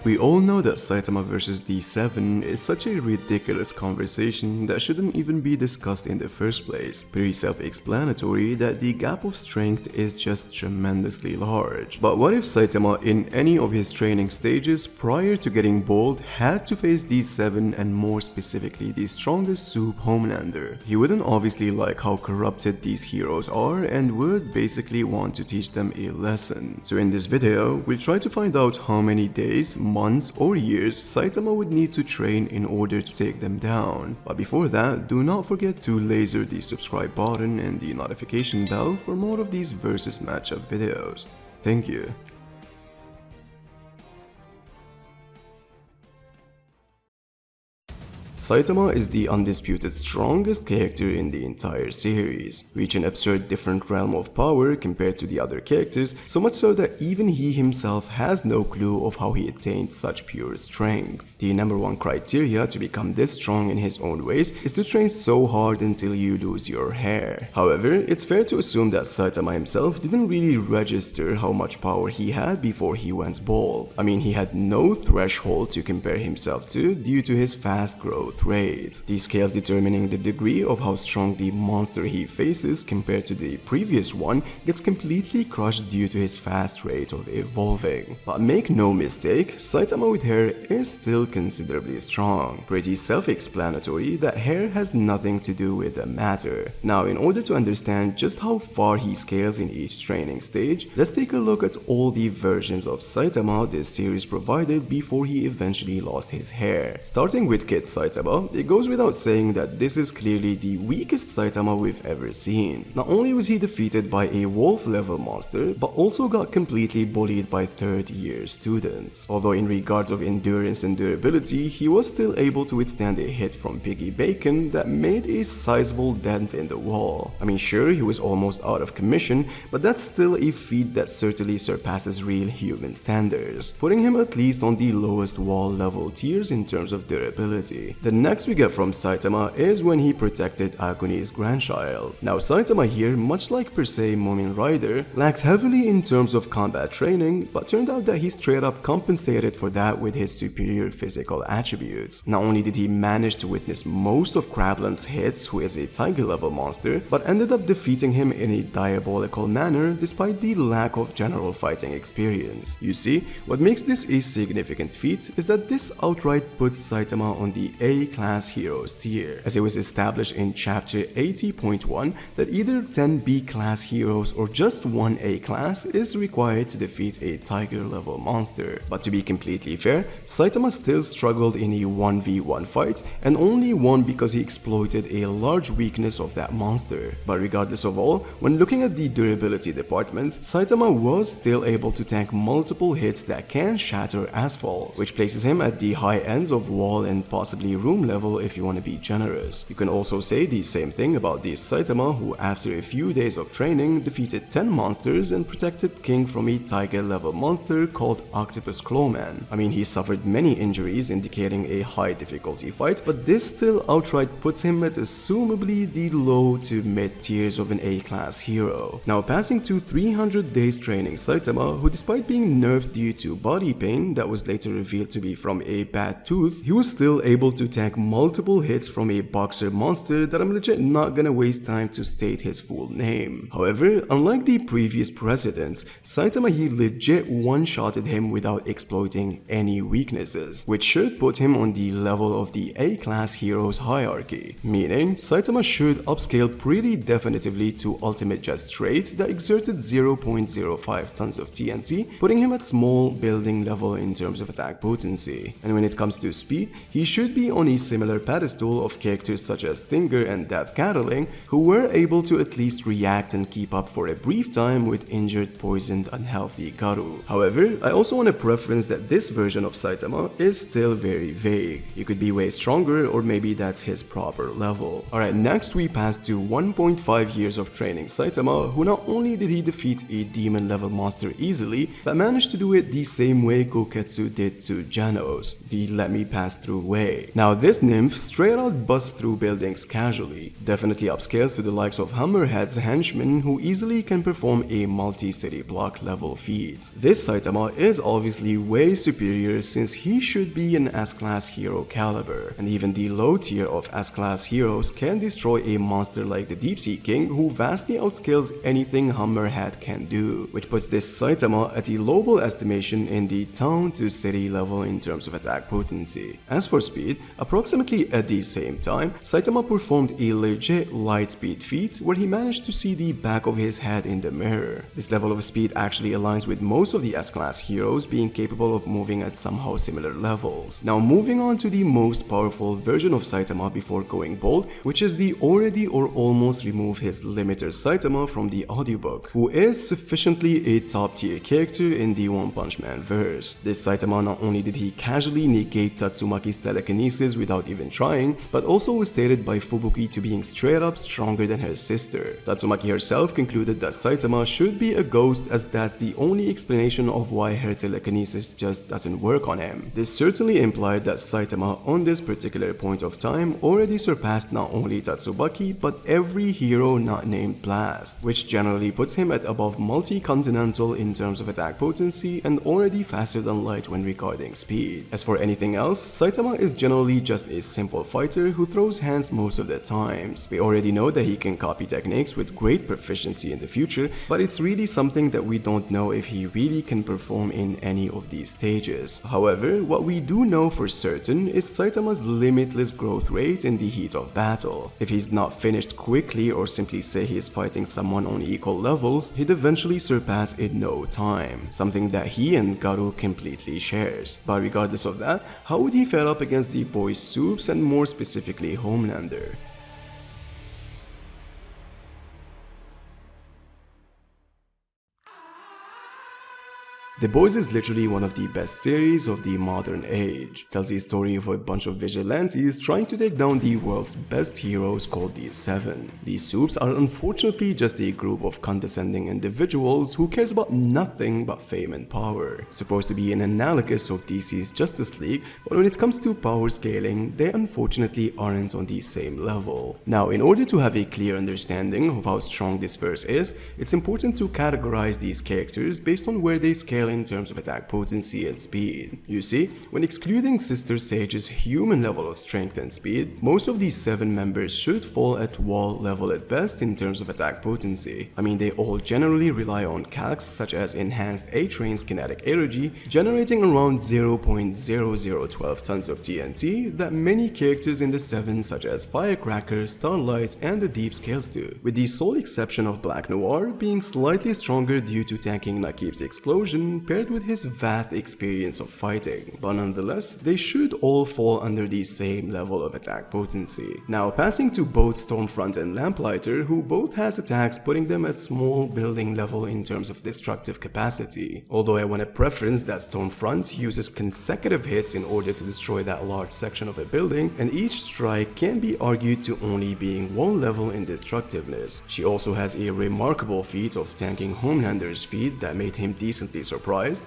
We all know that Saitama vs D7 is such a ridiculous conversation that shouldn't even be discussed in the first place. Pretty self-explanatory that the gap of strength is just tremendously large. But what if Saitama in any of his training stages prior to getting bald had to face D7 and more specifically the strongest Soup Homelander? He wouldn't obviously like how corrupted these heroes are and would basically want to teach them a lesson. So in this video, we'll try to find out how many days, months or years Saitama would need to train in order to take them down. But before that, do not forget to laser the subscribe button and the notification bell for more of these versus matchup videos. Thank you. Saitama is the undisputed strongest character in the entire series, reaching an absurd different realm of power compared to the other characters, so much so that even he himself has no clue of how he attained such pure strength. The number one criteria to become this strong in his own ways is to train so hard until you lose your hair. However, it's fair to assume that Saitama himself didn't really register how much power he had before he went bald. I mean, he had no threshold to compare himself to due to his fast growth rate. These scales determining the degree of how strong the monster he faces compared to the previous one gets completely crushed due to his fast rate of evolving. But make no mistake, Saitama with hair is still considerably strong. Pretty self-explanatory that hair has nothing to do with the matter. Now, in order to understand just how far he scales in each training stage, let's take a look at all the versions of Saitama this series provided before he eventually lost his hair. Starting with Kid Saitama, it goes without saying that this is clearly the weakest Saitama we've ever seen. Not only was he defeated by a wolf level monster, but also got completely bullied by third year students. Although in regards of endurance and durability, he was still able to withstand a hit from Piggy Bacon that made a sizable dent in the wall. I mean, sure, he was almost out of commission, but that's still a feat that certainly surpasses real human standards, putting him at least on the lowest wall level tiers in terms of durability. The next we get from Saitama is when he protected Agoni's grandchild. Now Saitama here, much like per se Moomin Rider, lacks heavily in terms of combat training, but turned out that he straight up compensated for that with his superior physical attributes. Not only did he manage to witness most of Crablan's hits, who is a tiger level monster, but ended up defeating him in a diabolical manner despite the lack of general fighting experience. You see, what makes this a significant feat is that this outright puts Saitama on the A-class heroes tier, as it was established in chapter 80.1 that either 10 B-class heroes or just one A-class is required to defeat a tiger level monster. But to be completely fair, Saitama still struggled in a 1v1 fight and only won because he exploited a large weakness of that monster. But regardless of all, when looking at the durability department, Saitama was still able to tank multiple hits that can shatter asphalt, which places him at the high ends of wall and possibly room level if you want to be generous. You can also say the same thing about the Saitama who after a few days of training defeated 10 monsters and protected King from a tiger level monster called Octopus Clawman. I mean, he suffered many injuries indicating a high difficulty fight, but this still outright puts him at assumably the low to mid tiers of an A-class hero. Now passing to 300 days training Saitama, who despite being nerfed due to body pain that was later revealed to be from a bad tooth, he was still able to tank multiple hits from a boxer monster that I'm legit not gonna waste time to state his full name. However, unlike the previous precedents, Saitama here legit one-shotted him without exploiting any weaknesses, which should put him on the level of the A-class heroes hierarchy, meaning Saitama should upscale pretty definitively to ultimate jet straight that exerted 0.05 tons of TNT, putting him at small building level in terms of attack potency. And when it comes to speed, he should be on a similar pedestal of characters such as Stinger and Death Cattling, who were able to at least react and keep up for a brief time with injured, poisoned, unhealthy Garu. However, I also want to preference that this version of Saitama is still very vague. He could be way stronger, or maybe that's his proper level. Alright, next we pass to 1.5 years of training Saitama, who not only did he defeat a demon level monster easily, but managed to do it the same way Goketsu did to Genos, the let me pass through way. Now Now this nymph straight out busts through buildings casually, definitely upscales to the likes of Hammerhead's henchmen who easily can perform a multi-city block level feat. This Saitama is obviously way superior since he should be an S-class hero caliber, and even the low tier of S-class heroes can destroy a monster like the Deep Sea King who vastly outscales anything Hammerhead can do, which puts this Saitama at a lowball estimation in the town to city level in terms of attack potency. As for speed, approximately at the same time, Saitama performed a legit light speed feat where he managed to see the back of his head in the mirror. This level of speed actually aligns with most of the S-class heroes being capable of moving at somehow similar levels. Now moving on to the most powerful version of Saitama before going bold, which is the already or almost removed his limiter Saitama from the audiobook, who is sufficiently a top tier character in the One Punch Man verse. This Saitama, not only did he casually negate Tatsumaki's telekinesis without even trying, but also was stated by Fubuki to being straight up stronger than her sister. Tatsumaki herself concluded that Saitama should be a ghost, as that's the only explanation of why her telekinesis just doesn't work on him. This certainly implied that Saitama on this particular point of time already surpassed not only Tatsumaki but every hero not named Blast, which generally puts him at above multi-continental in terms of attack potency and already faster than light when regarding speed. As for anything else, Saitama is generally just a simple fighter who throws hands most of the times. We already know that he can copy techniques with great proficiency in the future, but it's really something that we don't know if he really can perform in any of these stages. However, what we do know for certain is Saitama's limitless growth rate in the heat of battle. If he's not finished quickly or simply say he is fighting someone on equal levels, he'd eventually surpass in no time, something that he and Garu completely shares. But regardless of that, how would he fare up against the boys Soups and more specifically Homelander? The Boys is literally one of the best series of the modern age. It tells the story of a bunch of vigilantes trying to take down the world's best heroes called the Seven. These Soups are unfortunately just a group of condescending individuals who cares about nothing but fame and power. Supposed to be an analogous of DC's Justice League, but when it comes to power scaling, they unfortunately aren't on the same level. Now, in order to have a clear understanding of how strong this verse is, it's important to categorize these characters based on where they scale in terms of attack potency and speed. You see, when excluding Sister Sage's human level of strength and speed, most of these 7 members should fall at wall level at best in terms of attack potency. I mean, they all generally rely on calcs such as enhanced A-Train's kinetic energy, generating around 0.0012 tons of TNT that many characters in the 7 such as Firecracker, Starlight, and the Deep scales do, with the sole exception of Black Noir being slightly stronger due to tanking Nakib's explosion paired with his vast experience of fighting, but nonetheless, they should all fall under the same level of attack potency. Now, passing to both Stormfront and Lamplighter, who both has attacks putting them at small building level in terms of destructive capacity. Although I want to preference that Stormfront uses consecutive hits in order to destroy that large section of a building, and each strike can be argued to only being one level in destructiveness. She also has a remarkable feat of tanking Homelander's feat that made him decently surprised,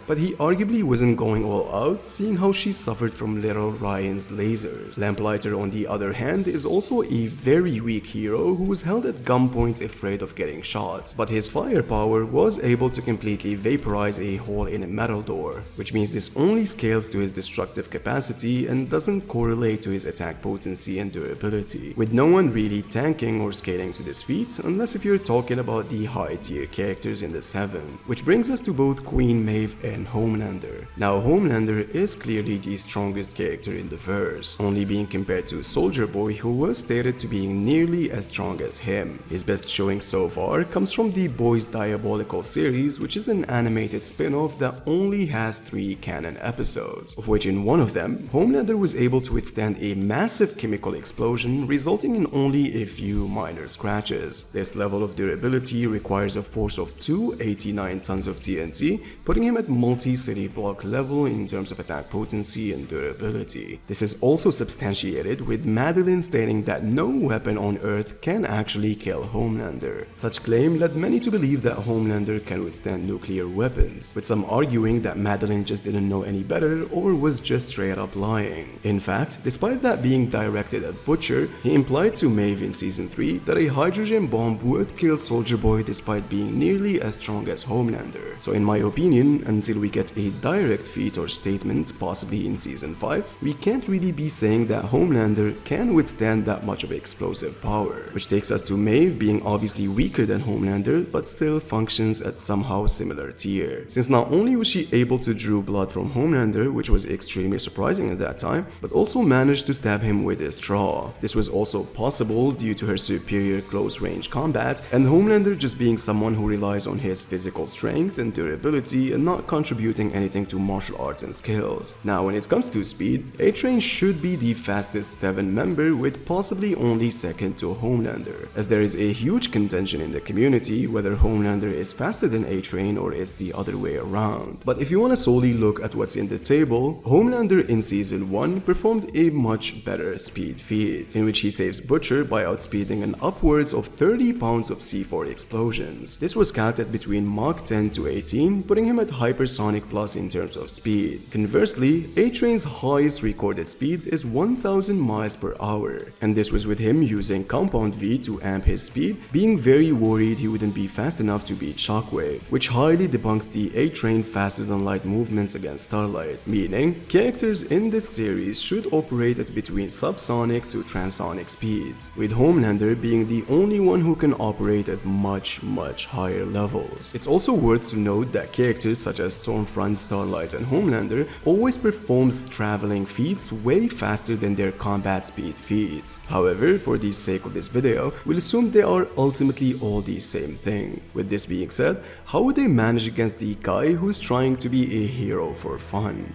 but he arguably wasn't going all out, seeing how she suffered from little Ryan's lasers. Lamplighter, on the other hand, is also a very weak hero who was held at gunpoint afraid of getting shot, but his firepower was able to completely vaporize a hole in a metal door, which means this only scales to his destructive capacity and doesn't correlate to his attack potency and durability, with no one really tanking or scaling to this feat unless if you're talking about the high tier characters in the 7, which brings us to both Queen Maeve and Homelander. Now, Homelander is clearly the strongest character in the verse, only being compared to Soldier Boy, who was stated to being nearly as strong as him. His best showing so far comes from the Boys Diabolical series, which is an animated spin-off that only has 3 canon episodes, of which in one of them, Homelander was able to withstand a massive chemical explosion, resulting in only a few minor scratches. This level of durability requires a force of 289 tons of TNT, putting putting him at multi-city block level in terms of attack potency and durability. This is also substantiated with Madeline stating that no weapon on Earth can actually kill Homelander. Such claim led many to believe that Homelander can withstand nuclear weapons, with some arguing that Madeline just didn't know any better or was just straight up lying. In fact, despite that being directed at Butcher, he implied to Maeve in season 3 that a hydrogen bomb would kill Soldier Boy despite being nearly as strong as Homelander. So in my opinion, until we get a direct feat or statement, possibly in season 5, we can't really be saying that Homelander can withstand that much of explosive power. Which takes us to Maeve being obviously weaker than Homelander, but still functions at somehow similar tier. Since not only was she able to draw blood from Homelander, which was extremely surprising at that time, but also managed to stab him with a straw. This was also possible due to her superior close-range combat, and Homelander just being someone who relies on his physical strength and durability and not contributing anything to martial arts and skills. Now when it comes to speed, A-Train should be the fastest 7 member with possibly only second to Homelander, as there is a huge contention in the community whether Homelander is faster than A-Train or it's the other way around. But if you want to solely look at what's in the table, Homelander in season 1 performed a much better speed feat, in which he saves Butcher by outspeeding an upwards of 30 pounds of C4 explosions. This was capped at between Mach 10 to 18, putting him at hypersonic plus in terms of speed. Conversely, A-Train's highest recorded speed is 1000 miles per hour, and this was with him using Compound V to amp his speed, being very worried he wouldn't be fast enough to beat Shockwave, which highly debunks the A-Train faster than light movements against Starlight, meaning characters in this series should operate at between subsonic to transonic speeds, with Homelander being the only one who can operate at much higher levels. It's also worth to note that characters such as Stormfront, Starlight, and Homelander always performs traveling feats way faster than their combat speed feats. However, for the sake of this video, we'll assume they are ultimately all the same thing. With this being said, how would they manage against the guy who's trying to be a hero for fun?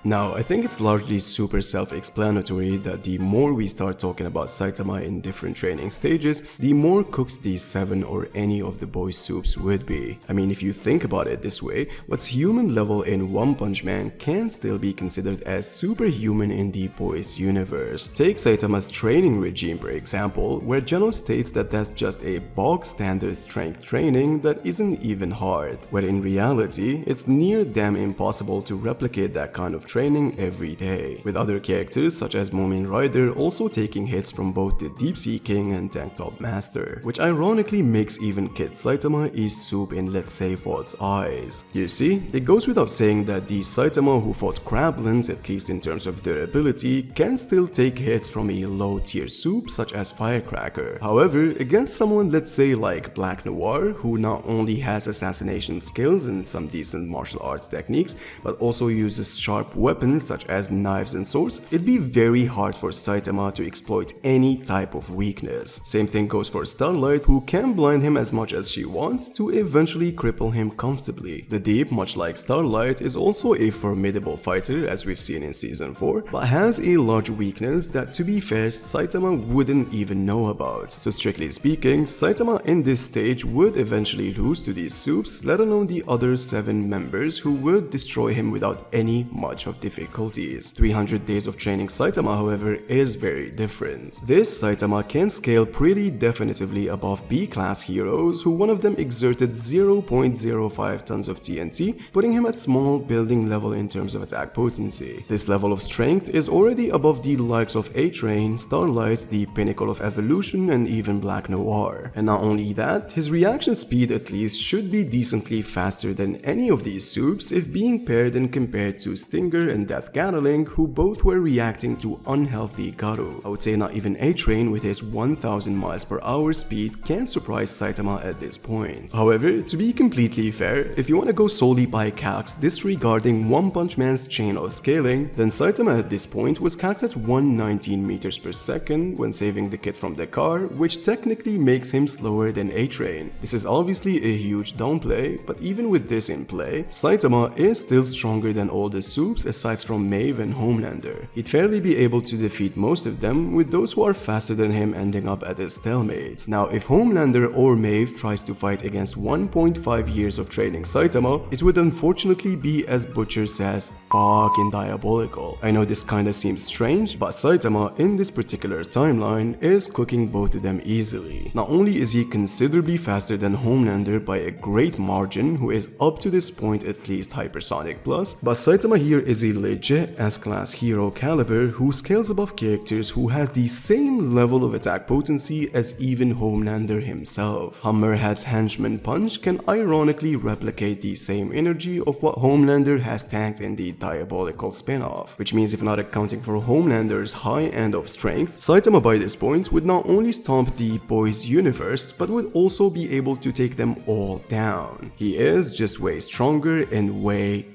Now, I think it's largely super self-explanatory that the more we start talking about Saitama in different training stages, the more cooked these 7 or any of the boys' soups would be. I mean, if you think about it this way, what's human level in One Punch Man can still be considered as superhuman in the boys' universe. Take Saitama's training regime for example, where Geno states that that's just a bog standard strength training that isn't even hard, where in reality, it's near damn impossible to replicate that kind of training every day, with other characters such as Moomin Rider also taking hits from both the Deep Sea King and Tank Top Master, which ironically makes even Kid Saitama a soup in, let's say, Vault's eyes. You see, it goes without saying that the Saitama who fought Crablands, at least in terms of durability, can still take hits from a low tier soup such as Firecracker. However, against someone, let's say like Black Noir, who not only has assassination skills and some decent martial arts techniques, but also uses sharp weapons such as knives and swords, it'd be very hard for Saitama to exploit any type of weakness. Same thing goes for Starlight, who can blind him as much as she wants to eventually cripple him comfortably. The Deep, much like Starlight, is also a formidable fighter as we've seen in season 4, but has a large weakness that, to be fair, Saitama wouldn't even know about. So strictly speaking, Saitama in this stage would eventually lose to these soups, let alone the other 7 members who would destroy him without any much of difficulties. 300 days of training Saitama, however, is very different. This Saitama can scale pretty definitively above B-class heroes, who one of them exerted 0.05 tons of TNT, putting him at small building level in terms of attack potency. This level of strength is already above the likes of A-Train, Starlight, the pinnacle of evolution, and even Black Noir. And not only that, his reaction speed at least should be decently faster than any of these soups if being paired and compared to Stinger and Death Gatling, who both were reacting to unhealthy Garu. I would say not even A-Train with his 1000 miles per hour speed can surprise Saitama at this point. However, to be completely fair, if you want to go solely by calcs disregarding One Punch Man's chain of scaling, then Saitama at this point was capped at 119 meters per second when saving the kid from the car, which technically makes him slower than A-Train. This is obviously a huge downplay, but even with this in play, Saitama is still stronger than all the soups aside from Maeve and Homelander. He'd fairly be able to defeat most of them, with those who are faster than him ending up at a stalemate. Now, if Homelander or Maeve tries to fight against 1.5 years of training Saitama, it would unfortunately be, as Butcher says, fucking diabolical. I know this kinda seems strange, but Saitama in this particular timeline is cooking both of them easily. Not only is he considerably faster than Homelander by a great margin, who is up to this point at least hypersonic plus, but Saitama here is a legit S-class hero caliber who scales above characters who has the same level of attack potency as even Homelander himself. Hammerhead's henchman punch can ironically replicate the same energy of what Homelander has tanked in the diabolical spin-off, which means if not accounting for Homelander's high end of strength, Saitama by this point would not only stomp the boys' universe, but would also be able to take them all down. He is just way stronger and way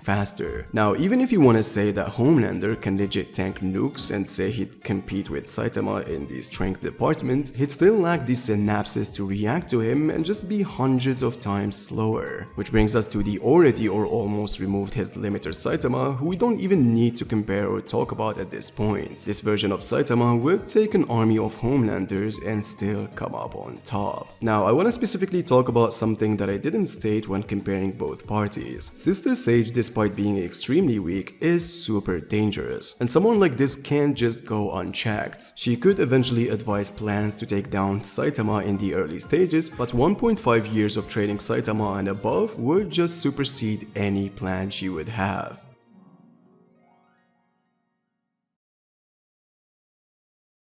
faster. Now, even if you want to say that Homelander can legit tank nukes and say he'd compete with Saitama in the strength department, he'd still lack the synapses to react to him and just be hundreds of times slower. Which brings us to the already or almost removed his limiter Saitama, who we don't even need to compare or talk about at this point. This version of Saitama would take an army of Homelanders and still come up on top. Now, I want to specifically talk about something that I didn't state when comparing both parties. Sister Sage, despite being extremely weak, is super dangerous, and someone like this can't just go unchecked. She could eventually advise plans to take down Saitama in the early stages, but 1.5 years of training Saitama and above would just supersede any plan she would have.